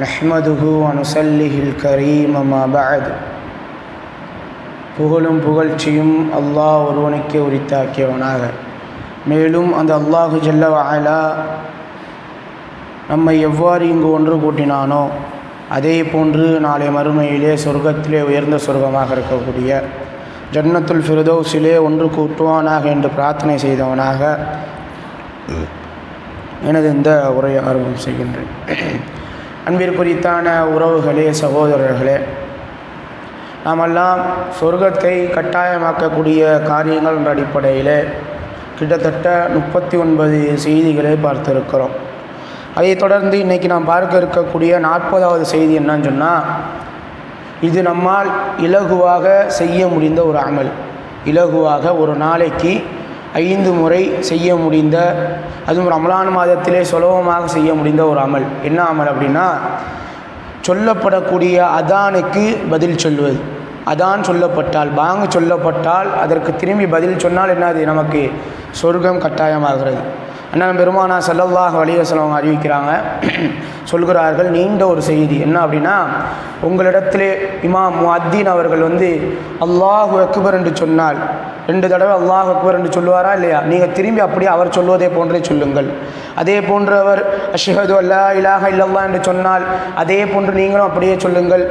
நஹ்மதுஹு வ நுஸல்லிஹில் கரீம் அம்மா பஅத். புகழும் புகழ்ச்சியும் அல்லாஹ் ஒருவனுக்கே உரித்தாக்கியவனாக. மேலும் அந்த அல்லாஹு ஜல்ல வ அலா நம்மை எவ்வாறு இங்கு ஒன்று கூட்டினானோ அதே போன்று நாளை மறுமையிலே சொர்க்கத்திலே உயர்ந்த சொர்க்கமாக இருக்கக்கூடிய ஜன்னத்துல் ஃபிர்தௌஸிலே ஒன்று கூட்டுவானாக என்று பிரார்த்தனை செய்தவனாக எனது இந்த உரையை ஆரம்பம் செய்கின்றேன். அன்பிற்குரித்தான உறவுகளே, சகோதரர்களே, நாமெல்லாம் சொர்க்கத்தை கட்டாயமாக்கக்கூடிய காரியங்கள் என்ற அடிப்படையில் கிட்டத்தட்ட 39 செய்திகளை பார்த்திருக்கிறோம். அதைத் தொடர்ந்து இன்றைக்கி நாம் பார்க்க இருக்கக்கூடிய 40வது செய்தி என்னன்னு சொன்னால், இது நம்மால் இலகுவாக செய்ய முடிந்த ஒரு அமல். இலகுவாக ஒரு நாளைக்கு 5 முறை செய்ய முடிந்த, அதுவும் ரமலான் மாதத்திலே சுலபமாக செய்ய முடிந்த ஒரு அமல். என்ன அமல் அப்படின்னா, சொல்லப்படக்கூடிய அதானுக்கு பதில் சொல்வது. அதான் சொல்லப்பட்டால், பாங்கு சொல்லப்பட்டால் அதற்கு திரும்பி பதில் சொன்னால் என்னது, நமக்கு சொர்க்கம் கட்டாயமாகிறது. அண்ணன் பெருமானா ஸல்லல்லாஹு அலைஹி வஸல்லம் அறிவிக்கிறாங்க, சொல்கிறார்கள், நீண்ட ஒரு செய்தி. என்ன அப்படின்னா, உங்களிடத்திலே இமாம் முஅத்தின் அவர்கள் அல்லாஹு அக்பர் என்று சொன்னால் 2 தடவை அல்லாஹு அக்பர் என்று சொல்லுவாரா இல்லையா, நீங்கள் திரும்பி அப்படியே அவர் சொல்வதே போன்றே சொல்லுங்கள். அதே போன்று அவர் அஷ்ஹது அல்லா இலாஹ இல்லல்லாஹ் என்று சொன்னால் அதே போன்று நீங்களும் அப்படியே சொல்லுங்கள்.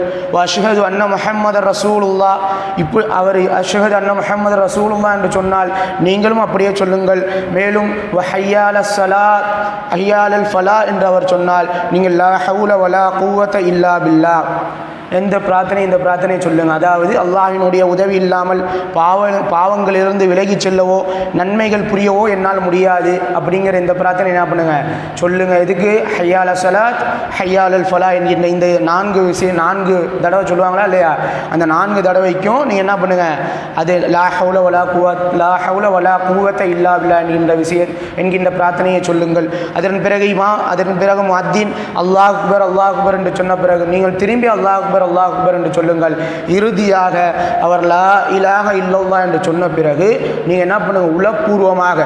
அஷ்ஹது அன்ன முஹம்மது ரசூலுல்லாஹ், இப்போ அவர் அஷ்ஹது அன்ன முஹம்மது ரசூலுல்லாஹ் என்று சொன்னால் நீங்களும் அப்படியே சொல்லுங்கள். மேலும் ஹய்யால ஸலாத் ஹய்யாலல் ஃபலாஹ் என்று அவர் சொன்னால் நீங்கள் லா ஹவுல வலா குவத இல்லா பில்லாஹ், இந்த பிரார்த்தனையை சொல்லுங்கள். அதாவது அல்லாஹ்வினுடைய உதவி இல்லாமல் பாவங்களிலிருந்து விலகி செல்லவோ நன்மைகள் புரியவோ என்னால் முடியாது அப்படிங்கிற இந்த பிரார்த்தனை என்ன பண்ணுங்கள், சொல்லுங்கள். இதுக்கு ஹய்யால ஸலாத் ஹய்யாலல் ஃபலாஹ் என்கின்ற இந்த 4 தடவை சொல்லுவாங்களா இல்லையா, அந்த 4 தடவைக்கும் நீங்கள் என்ன பண்ணுங்கள், அது லா ஹவுல வலா குவத இல்லா பில்லாஹ் என்கின்ற பிரார்த்தனையை சொல்லுங்கள். அதன் பிறகு முஅத்தின் அல்லாஹ் அக்பர் என்று சொன்ன பிறகு நீங்கள் திரும்பி அல்லாஹ் அக்பர் என்று சொல்லுங்கள். இறுதியாக அவர் லா இலாஹ இல்லல்லாஹ் என்று சொன்ன பிறகு நீங்கள் என்ன பண்ணுங்கள், உளப்பூர்வமாக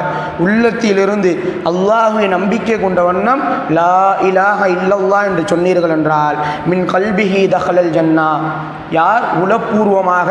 உள்ளத்திலிருந்து அல்லாஹ்வை நம்பிக்கை கொண்ட வண்ணம் லா இலாஹ இல்லல்லாஹ் என்று சொன்னீர்கள் என்றால் மின் கல்பிஹி தஹலல் ஜன்னா, யார் உளப்பூர்வமாக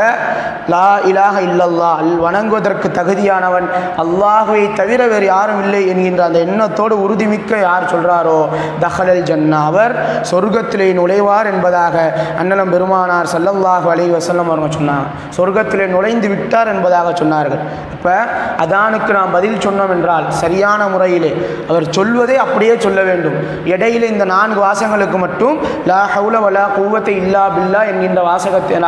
லா இலாஹ இல்லல்லாஹ் வணங்குவதற்கு தகுதியானவன் அல்லாஹ்வை தவிர வேறு யாரும் இல்லை என்கின்ற அந்த எண்ணத்தோடு உறுதிமிக்க யார் சொல்கிறாரோ தஹலல் ஜன்னா, அவர் சொர்க்கத்திலே நுழைவார் என்பதாக அண்ணலம் பெருமானார் ஸல்லல்லாஹு அலைஹி வஸல்லம் அவர்கள் சொன்னாங்க. சொர்க்கத்திலே நுழைந்து விட்டார் என்பதாக சொன்னார்கள். இப்போ அதானுக்கு நாம் பதில் சொன்னோம் என்றால் சரியான முறையிலே அவர் சொல்வதை அப்படியே சொல்ல வேண்டும். இடையில இந்த 4 வாசகங்களுக்கு மட்டும் லா ஹவுல வலா குவத இல்லா பில்லாஹ் என்கின்ற வாசகத்தை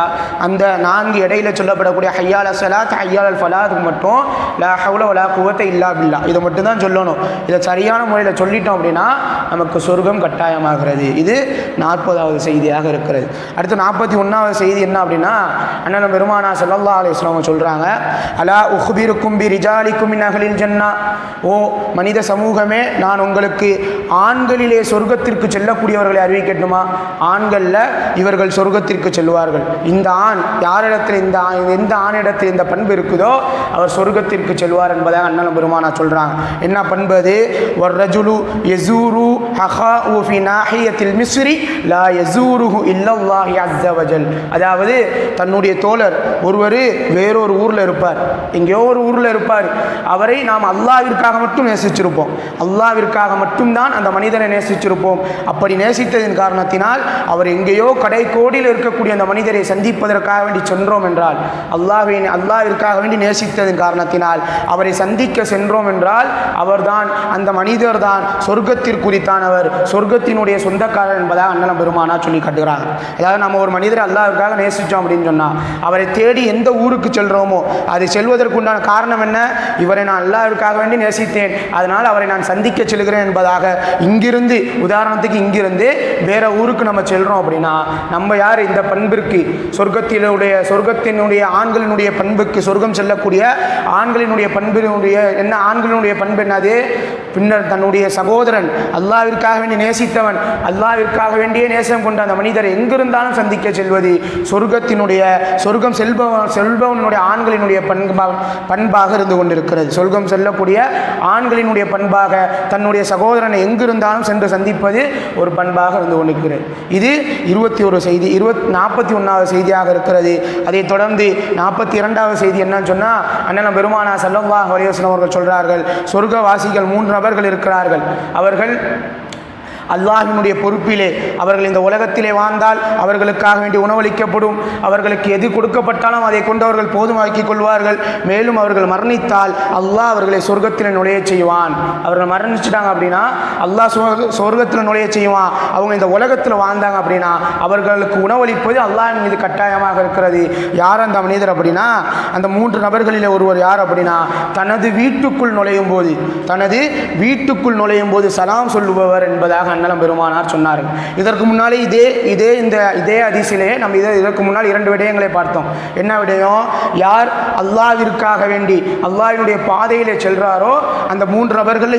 அந்த 4 இடையில சொல்லப்படக்கூடிய ஹய்யால ஸலாத் ஹய்யாலல் ஃபலாஹ் மட்டும் லா ஹவுல வலா குவத இல்லா பில்லாஹ் இதை மட்டும் தான் சொல்லணும். இதை சரியான முறையில் சொல்லிட்டோம் அப்படின்னா நமக்கு சொர்க்கம் கட்டாயமாகிறது. இது 40வது செய்தியாக இருக்கிறது. அடுத்து 41வது செய்தி என்ன அப்படின்னா, அண்ணன் பெருமானா ஸல்லல்லாஹு அலைஹி வஸல்லம் சொல்கிறாங்க, அலா உஹ்பிருக்கும் பி ரிஜாலிக்கும் மின் அஹ்லில் ஜன்னா, ஓ மனித சமூகமே, நான் உங்களுக்கு ஆண்களிலே சொர்க்கத்திற்கு செல்லக்கூடியவர்களை அறிவிக்கட்டுமா? ஆண்களில் இவர்கள் சொர்க்கத்திற்கு செல்வார்கள். இந்த ஆண் யாரிடத்தில் எந்த ஆணிடத்தில் இந்த பண்பு இருக்குதோ அவர் சொர்க்கத்திற்கு செல்வார் என்பதாக அண்ணன் பெருமானா சொல்கிறாங்க. என்ன பண்பு அது? வர்ரஜுலு யஸூரு ஹஹாஹு ஃபி நாஹியத்தில் மிஸ்ரி லா யஸூருஹு இல்லல்லாஹி அஸ்ஸ வஜல். அதாவது தன்னுடைய தோழர் ஒருவர் வேறொரு ஊரில் இருப்பார், எங்கேயோ ஒரு ஊரில் இருப்பார். அவரை நாம் அல்லாஹ்விற்காக மட்டும் நேசிச்சிருப்போம், அல்லாஹ்விற்காக மட்டும்தான் அந்த மனிதனை நேசிச்சிருப்போம். அப்படி நேசித்ததின் காரணத்தினால் அவர் எங்கேயோ கடைக்கோடியில் இருக்கக்கூடிய அந்த மனிதரை சந்திப்பதற்காக வேண்டி சென்றோம் என்றால், அல்லாஹ்விற்காக வேண்டி நேசித்ததின் காரணத்தினால் அவரை சந்திக்க சென்றோம் என்றால் அவர்தான், அந்த மனிதர் தான் சொர்க்கத்திற்குரித்தானவர், சொர்க்கத்தினுடைய சொந்தக்காரர் என்பதாக அண்ணன் பெருமானா சொல்லி காட்டுகிறாங்க. அதாவது நம்ம ஒரு மனிதரை அல்லாஹ்வுக்காக நேசித்தோம் அப்படின்னு சொன்னால் அவரை தேடி எந்த ஊருக்கு செல்கிறோமோ அதை செல்வதற்குண்டான காரணம் என்ன? இவரை நான் அல்லாஹ்வுக்காக வேண்டி நேசித்தேன், அதனால் அவரை நான் சந்திக்க செல்கிறேன் என்பதாக. இங்கிருந்து உதாரணத்துக்கு இங்கிருந்து வேற ஊருக்கு நம்ம செல்கிறோம் அப்படின்னா நம்ம யார்? இந்த பண்பிற்கு சொர்க்கத்தினுடைய ஆண்களினுடைய பண்புக்கு, சொர்க்கம் செல்லக்கூடிய ஆண்களினுடைய பண்பினுடைய என்ன, ஆண்களினுடைய பண்பு என்னது? பின்னர் தன்னுடைய சகோதரன் அல்லாஹ்விற்காக வேண்டி நேசித்தவன், அல்லாஹ்விற்காக வேண்டிய நேசம் கொண்ட அந்த மனிதர் எங்கிருந்து எங்கிருந்தாலும் சந்திக்க செல்வது சொர்க்கம் செல்பவனுடைய ஆண்களினுடைய பண்பாக இருந்து கொண்டிருக்கிறது. சொர்க்கம் செல்லக்கூடிய ஆண்களினுடைய பண்பாக தன்னுடைய சகோதரனை எங்கிருந்தாலும் சென்று சந்திப்பது ஒரு பண்பாக இருந்து கொண்டிருக்கிறது. இது 21 செய்தி 41வது செய்தியாக இருக்கிறது. அதை தொடர்ந்து 42வது செய்தி என்னன்னு சொன்னால், அண்ணன் பெருமானா ஸல்லல்லாஹு அலைஹி வஸல்லம் அவர்கள் சொல்கிறார்கள், சொர்க்கவாசிகள் 3 நபர்கள் இருக்கிறார்கள். அவர்கள் அல்லாஹ்வினுடைய பொறுப்பிலே அவர்கள் இந்த உலகத்திலே வாழ்ந்தால் அவர்களுக்காக வேண்டி உணவளிக்கப்படும். அவர்களுக்கு எது கொடுக்கப்பட்டாலும் அதை கொண்டு அவர்கள் போதுமாக்கிக் கொள்வார்கள். மேலும் அவர்கள் மரணித்தால் அல்லாஹ் அவர்களை சொர்க்கத்தில் நுழைய செய்வான். அவர்கள் மரணிச்சிட்டாங்க அப்படின்னா அல்லாஹ் சொர்க்கத்தில் நுழைய செய்வான். அவங்க இந்த உலகத்தில் வாழ்ந்தாங்க அப்படின்னா அவர்களுக்கு உணவளிப்பது அல்லாஹ்வின் மீது கட்டாயமாக இருக்கிறது. யார் அந்த மனிதர் அப்படின்னா, அந்த 3 நபர்களில் ஒருவர் யார் அப்படின்னா, தனது வீட்டுக்குள் நுழையும் போது சலாம் சொல்லுபவர் என்பதாக அண்ணலம் பெருமானார் சொன்னார்கள். இதற்கு முன்னாலே இதே ஹதீஸிலே நம்ம இதற்கு முன்னால் 2 விடயங்களை பார்த்தோம். என்ன விடயம்? யார் அல்லாஹ்விற்காக வேண்டி அல்லாஹ்வினுடைய பாதையிலே செல்றாரோ அந்த 3 நபர்கள்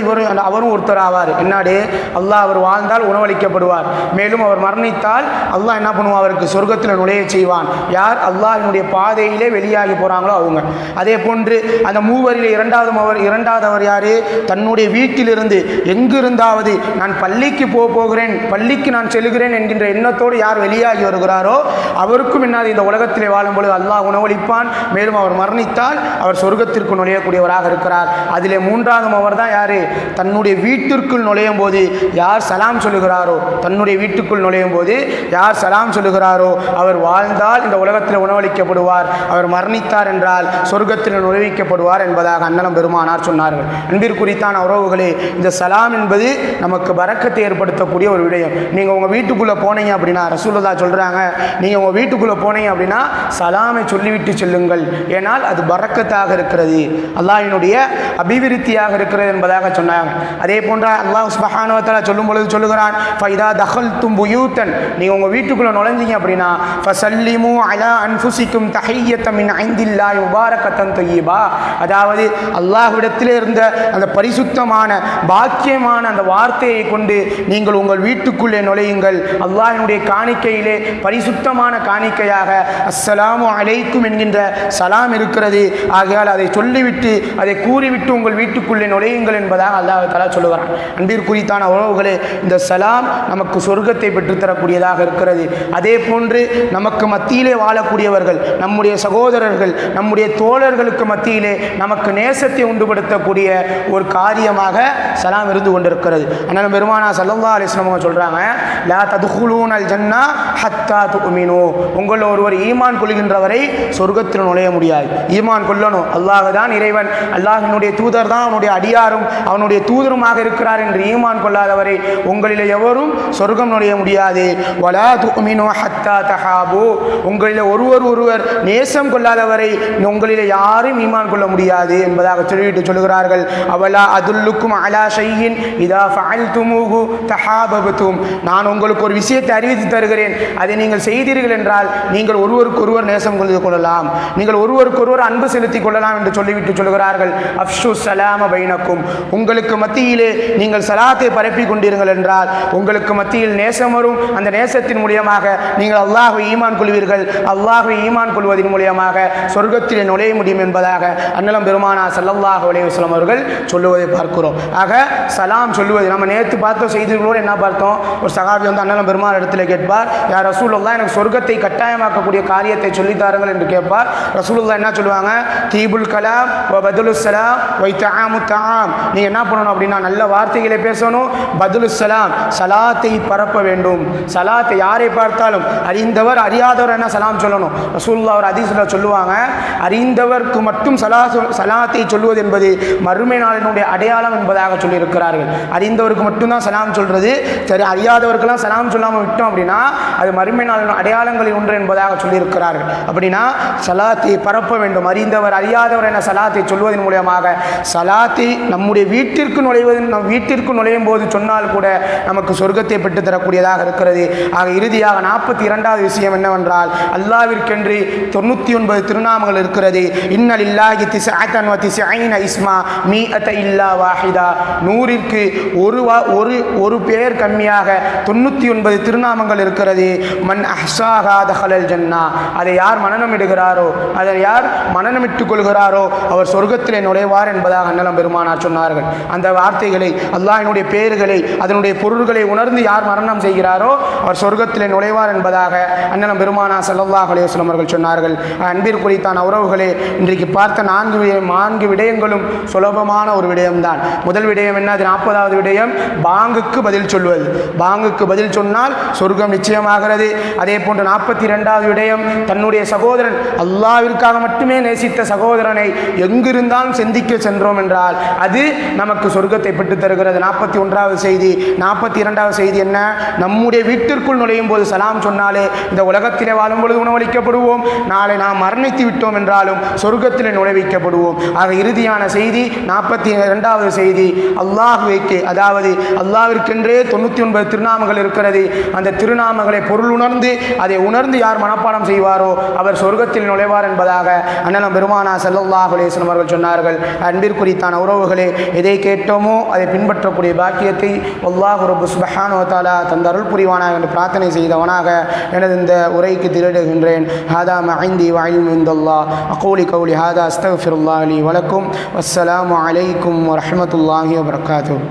அவரும் ஒருத்தர் ஆவார். என்னாடி? அல்லாஹ் அவர் வாழ்ந்தால் உணவளிக்கப்படுவார். மேலும் அவர் மரணித்தால் அல்லாஹ் என்ன பண்ணுவான்? அவருக்கு சொர்க்கத்தில் நுழைய செய்வான். யார் அல்லாஹ்வினுடைய பாதையிலே வெளியாகி போறாங்களோ அவங்க. அதே போன்று அந்த மூவரிலே இரண்டாவதவர் யாரு? தன்னுடைய வீட்டிலிருந்து எங்கிருந்தாவது நான் பள்ளிக்கு போகிறேன், பள்ளிக்கு நான் செல்கிறேன் என்கின்ற எண்ணத்தோடு யார் வெளியாகி வருகிறாரோ அவருக்கும் என்னது இந்த உலகத்திலே வாழும் பொழுது அல்லாஹ் உணவளிப்பான். மேலும் அவர் மரணித்தால் அவர் சொர்க்கத்திற்கு நுழையக்கூடியவராக இருக்கிறார். அதிலே 3வது அவர் தான் யாரு? தன்னுடைய வீட்டிற்குள் நுழையும் போது யார் சலாம் சொல்லுகிறாரோ, தன்னுடைய வீட்டுக்குள் நுழையும் போது யார் சலாம் சொல்லுகிறாரோ அவர் வாழ்ந்தால் இந்த உலகத்தில் உணவளிக்கப்படுவார். அவர் மரணித்தார் என்றால் சொர்க்கத்தில் நுழைவிக்கப்படுவார் என்பதாக அண்ணலம் பெருமானார் சொன்னார்கள். அன்பிற்குரித்தான உறவுகளே, இந்த சலாம் என்பது நமக்கு பரக்கத்தை ஏற்படுத்தக்கூடிய ஒரு விடயம். நீங்கள் உங்கள் வீட்டுக்குள்ளே போனீங்க அப்படின்னா ரசூலுல்லாஹ் சொல்கிறாங்க, நீங்கள் உங்கள் வீட்டுக்குள்ளே போனீங்க அப்படின்னா சலாமை சொல்லிவிட்டு செல்லுங்கள். ஏனால் அது பரக்கத்தாக இருக்கிறது, அல்லாஹ்வினுடைய அபிவிருத்தியாக இருக்கிறது என்பதாக சொன்னாங்க. அதே போன்ற அல்லாஹ் சுப்ஹானஹு வ தஆலா சொல்லும் பொழுது சொல்லுகிறான், ஃபைதா தஹல்தும் புயூத்தன், நீங்கள் உங்கள் வீட்டுக்குள்ளே நுழைஞ்சீங்க அப்படின்னா ஃபஸல்லிமு அலா அன்ஃபுசிக்கும் தஹிய்யத்தன் மின் இந்தில்லாஹி முபாரக்கத்தன் தய்யிபா, அதாவது அல்லாஹ்விடத்திலே இருந்த அந்த பரிசுத்தமான பாக்கியமான அந்த வார்த்தையை கொண்டு நீங்கள் உங்கள் வீட்டுக்குள்ளே நுழையுங்கள். அல்லாஹ்வினுடைய காணிக்கையிலே பரிசுத்தமான காணிக்கையாக அஸ்ஸலாமு அலைக்கும் என்கின்ற சலாம் இருக்கிறது. ஆகையால் அதை சொல்லிவிட்டு அதை கூறிவிட்டு உங்கள் வீட்டுக்குள்ளே நுழையுங்கள் என்பதாக அல்லாஹ் தஆலா சொல்லுகிறான். அன்பிற்குரித்தான உறவுகளே, இந்த சலாம் நமக்கு சொர்க்கத்தை பெற்றுத்தரக்கூடியதாக இருக்கிறது. அதே போன்று நமக்கு மத்தியிலே வாழக்கூடியவர்கள், நம்முடைய சகோதரர்கள், நம்முடைய தோழர்களுக்கு மத்தியிலே நமக்கு நேசத்தை உண்டுபடுத்தக்கூடிய ஒரு காரியமாக சலாம் இருந்து கொண்டிருக்கிறது. ஆனால் பெருமானா ஸல்லல்லாஹு அலைஹி வஸல்லம் சொல்றாங்க, லா ததுகுலூனல் ஜன்னா ஹத்தா துமினு, உங்கள் ஒருவர் ஈமான் கொள்கின்றவரை சொர்க்கத்தில் நுழைய முடியாது. ஈமான் கொள்ளணும், அல்லாஹ் தான் இறைவன், அல்லாஹ்வினுடைய தூதர் தான் அவனுடைய அடியாரும் அவனுடைய தூதருமாக இருக்கிறார் என்று ஈமான் கொள்ளாதவரை உங்களில் எவரும் சொர்க்கம் நுழைய முடியாது. வலா துமினு ஹத்தா தஹாபு, உங்களில் ஒருவர் நேசம் கொள்ளாதவரை உங்களில் யாரும் ஈமான் கொள்ள முடியாது என்பதாக சொல்லிவிட்டு சொல்கிறார்கள். அவலா அதுல்லுக்கும் அலா ஷையின் இதா ஃபஅல்துமுஹு தஹாபபதும், நான் உங்களுக்கு ஒரு விஷயத்தை அறிவித்து தருகிறேன், அதை நீங்கள் செய்தீர்கள் என்றால் நீங்கள் ஒருவருக்கொருவர் நேசம் கொள்ளலாம், நீங்கள் ஒருவருக்கொருவர் அன்பு செலுத்திக் கொள்ளலாம் என்று சொல்லிவிட்டு சொல்கிறார்கள். அஃஷு ஸலாம பைனக்கும், உங்களுக்கு மத்தியிலே நீங்கள் சலாத்தை பரப்பி கொண்டீர்கள் என்றால் உங்களுக்கு மத்தியில் நேசம் வரும். அந்த நேசத்தின் மூலியமாக நீங்கள் அல்லாஹ்வை ஈமான் கொள்வீர்கள். அல்லாஹ்வை ஈமான் கொள்வதன் மூலியமாக சொர்க்கத்திலே நுழைய முடியும் என்பதாக அண்ணலம் பெருமானா ஸல்லல்லாஹு அலைஹி வஸல்லம் அவர்கள் சொல்லுவதை பார்க்கிறோம். ஆக சலாம் சொல்லுவது, நம்ம நேற்று பார்த்த செய்திகளோடு என்ன பார்த்தோம்? ஒரு சகாபி வந்து அண்ணலம் பெருமாள் இடத்துல கேட்பார், யார் ரசூலுல்லாஹ் எனக்கு சொர்க்கத்தை கட்டாயமாக்கக்கூடிய காரியத்தை சொல்லித்தாருங்கள் என்று கேட்பார். ரசூலுல்லாஹ் என்ன சொல்லுவாங்க? தீபுல் கலாம் வ பதுலு ஸலாம் வ இத்ஆமு தஆம், நீங்கள் என்ன பண்ணணும் அப்படின்னா நல்ல வார்த்தைகளை பேசணும், பதுலு ஸலாம் சலாத்தை பரப்ப வேண்டும். சலாத்தை யாரை பார்த்தாலும் அறிந்தவர் அறியாதவர் என்ன சலாம் சொல்லணும். ரசூலுல்லாஹ் ஒரு ஹதீஸில் சொல்லுவாங்க, அறிந்தவருக்கு மட்டும் சலாத்தை சொல்லுவது என்பது மறுமை நாளினுடைய அடையாளம் என்பதாக சொல்லியிருக்கிறார்கள். அறிந்தவருக்கு மட்டும்தான் சலாம் சொல்றது, சரி அறியாதவருக்கெல்லாம் சலாம் சொல்லாமல் விட்டோம் அப்படின்னா அது மறுமை நாளின் அடையாளங்களில் ஒன்று என்பதாக சொல்லியிருக்கிறார்கள். அப்படின்னா சலாத்தை பரப்ப வேண்டும். அறிந்தவர் அறியாதவர் என சலாத்தை சொல்வதன் மூலமாக சலாத்தை நம்முடைய வீட்டிற்கு நுழையும் போது சொன்னால் கூட நமக்கு சொர்க்கத்தை பெற்று தரக்கூடியதாக இருக்கிறது. ஆக இறுதியாக 42வது விஷயம் என்னவென்றால், அல்லாஹ்விற்கென்று 99 திருநாமங்கள் இருக்கிறது. இன்னலில்லாஹி திஸ்அத்தன் வ திஸ்ஈன இஸ்மா மீஅத இல்லா வாஹிதா, 100ற்கு ஒரு பெயர் கம்மியாக 99 திருநாமங்கள் இருக்கிறது. மன் அஹ்ஸாஹா தஹலல் ஜன்னா, அதை யார் மனனமிடுகிறாரோ, அதை யார் மனனமிட்டுக் கொள்கிறாரோ அவர் சொர்க்கத்திலே நுழைவார் என்பதாக அண்ணலம் பெருமானார் சொன்னார்கள். அந்த வார்த்தைகளை, அல்லாஹ்வினுடைய பெயர்களை, அதனுடைய பொருள்களை உணர்ந்து யார் மரணம் செய்கிறாரோ அவர் சொர்க்கத்திலே நுழைவார் என்பதாக அண்ணலம் பெருமானார் ஸல்லல்லாஹு அலைஹி வஸல்லம் அவர்கள் சொன்னார்கள். அன்பிற்குரித்தான உறவுகளே, இன்றைக்கு பார்த்த 4 விடயங்களும் சுலபமான ஒரு விடயம்தான். முதல் விடயம் என்ன? அது 40வது விடயம், பாங்குக்கு பதில் சொல்வது. பாங்குக்கு பதில் சொன்னால் சொர்க்கம் நிச்சயமாகிறது. அதே போன்று 42வது விடயம், தன்னுடைய சகோதரன், அல்லாஹ்விற்காக மட்டுமே நேசித்த சகோதரனை எங்கிருந்தாலும் சந்திக்க சென்றோம் என்றால் அது நமக்கு சொர்க்கத்தை பெற்றுத் தருகிறது. 41வது செய்தி. 42வது செய்தி என்ன? நம்முடைய வீட்டிற்குள் நுழையும் போது சலாம் சொன்னாலே இந்த உலகத்திலே வாழும் பொழுது உணவளிக்கப்படுவோம், நாளை நாம் மரணித்து விட்டோம் என்றாலும் சொர்க்கத்திலே நுழைவிக்கப்படுவோம். ஆக இறுதியான செய்தி 42வது செய்தி, அல்லாஹ்வுக்கு, அதாவது அல்லாஹ்விற்கென்றே 99 திருநாமங்கள் இருக்கிறது. அந்த திருநாமங்களை பொருள் உணர்ந்து அதை உணர்ந்து யார் மனப்பாடம் செய்வாரோ அவர் சொர்க்கத்தில் நுழைவார் என்பதாக அண்ணலம் பெருமானார் ஸல்லல்லாஹு அலைஹி வஸல்லம் அவர்கள் சொன்னார்கள். அன்பிற்குரித்தான உறவுகளே, எதை கேட்டோமோ அதை பின்பற்றக்கூடிய பாக்கியத்தை அல்லாஹ் ரப்பு சுப்ஹானஹு வ தஆலா தந்த அருள் புரிவானாக என்று பிரார்த்தனை செய்தவனாக எனது இந்த உரைக்கு திரடுகின்றேன். ஹாதா மா இன்தி வ இல்மு இன்தல்லாஹ் அகூலு கௌலி ஹாதா அஸ்தக்ஃபிருல்லாஹ் லி வ லக்கும். வஸ்ஸலாமு அலைக்கும் வ ரஹ்மத்துல்லாஹி வ பரக்காத்துஹு.